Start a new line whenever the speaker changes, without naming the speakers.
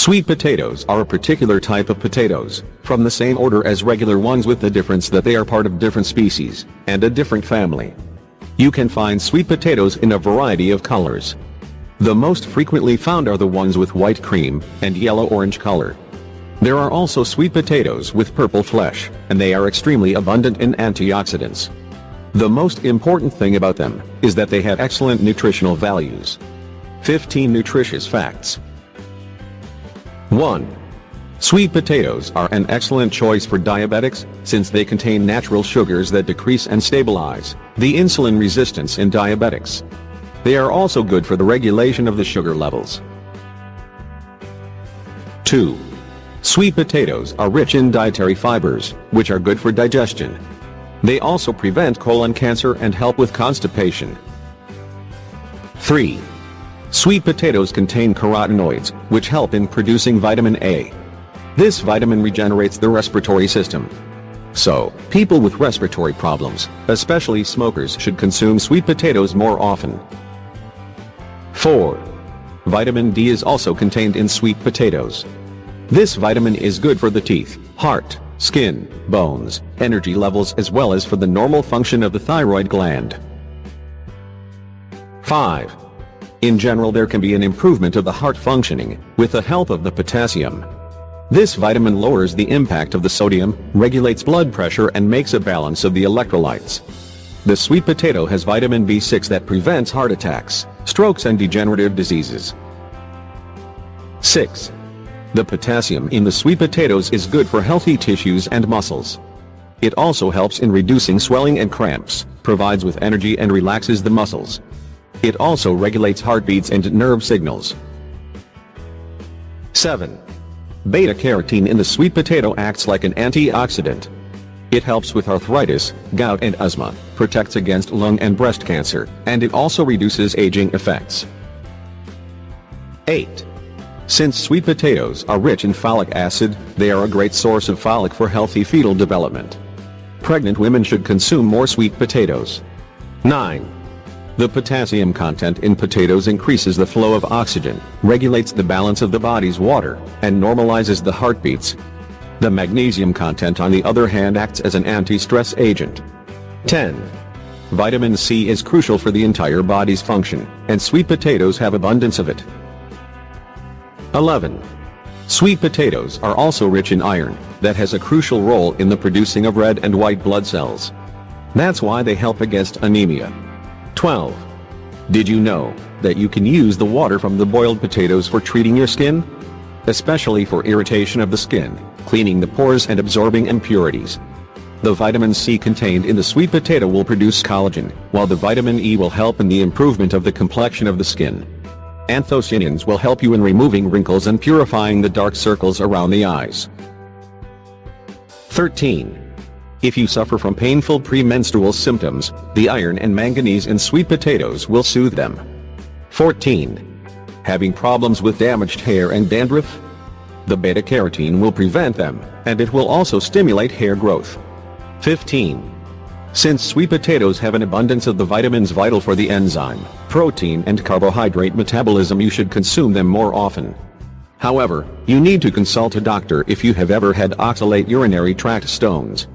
Sweet potatoes are a particular type of potatoes, from the same order as regular ones with the difference that they are part of different species, and a different family. You can find sweet potatoes in a variety of colors. The most frequently found are the ones with white cream and yellow-orange color. There are also sweet potatoes with purple flesh, and they are extremely abundant in antioxidants. The most important thing about them is that they have excellent nutritional values. 15 nutritious facts. 1. Sweet potatoes are an excellent choice for diabetics, since they contain natural sugars that decrease and stabilize the insulin resistance in diabetics. They are also good for the regulation of the sugar levels. 2. Sweet potatoes are rich in dietary fibers, which are good for digestion. They also prevent colon cancer and help with constipation. 3. Sweet potatoes contain carotenoids, which help in producing vitamin A. This vitamin regenerates the respiratory system. So, people with respiratory problems, especially smokers, should consume sweet potatoes more often. 4. Vitamin D is also contained in sweet potatoes. This vitamin is good for the teeth, heart, skin, bones, energy levels, as well as for the normal function of the thyroid gland. 5. In general, there can be an improvement of the heart functioning with the help of the potassium. This vitamin lowers the impact of the sodium, regulates blood pressure, and makes a balance of the electrolytes. The sweet potato has vitamin B6 that prevents heart attacks, strokes, and degenerative diseases. 6. The potassium in the sweet potatoes is good for healthy tissues and muscles. It also helps in reducing swelling and cramps, provides with energy, and relaxes the muscles. It also regulates heartbeats and nerve signals. 7. Beta-carotene in the sweet potato acts like an antioxidant. It helps with arthritis, gout, and asthma, protects against lung and breast cancer, and it also reduces aging effects. 8. Since sweet potatoes are rich in folic acid, they are a great source of folic for healthy fetal development. Pregnant women should consume more sweet potatoes. 9. The potassium content in potatoes increases the flow of oxygen, regulates the balance of the body's water, and normalizes the heartbeats. The magnesium content, on the other hand, acts as an anti-stress agent. 10. Vitamin C is crucial for the entire body's function, and sweet potatoes have abundance of it. 11. Sweet potatoes are also rich in iron, that has a crucial role in the producing of red and white blood cells. That's why they help against anemia. 12. Did you know that you can use the water from the boiled potatoes for treating your skin? Especially for irritation of the skin, cleaning the pores, and absorbing impurities. The vitamin C contained in the sweet potato will produce collagen, while the vitamin E will help in the improvement of the complexion of the skin. Anthocyanins will help you in removing wrinkles and purifying the dark circles around the eyes. 13. If you suffer from painful premenstrual symptoms, the iron and manganese in sweet potatoes will soothe them. 14. Having problems with damaged hair and dandruff? The beta-carotene will prevent them, and it will also stimulate hair growth. 15. Since sweet potatoes have an abundance of the vitamins vital for the enzyme, protein, and carbohydrate metabolism, you should consume them more often. However, you need to consult a doctor if you have ever had oxalate urinary tract stones,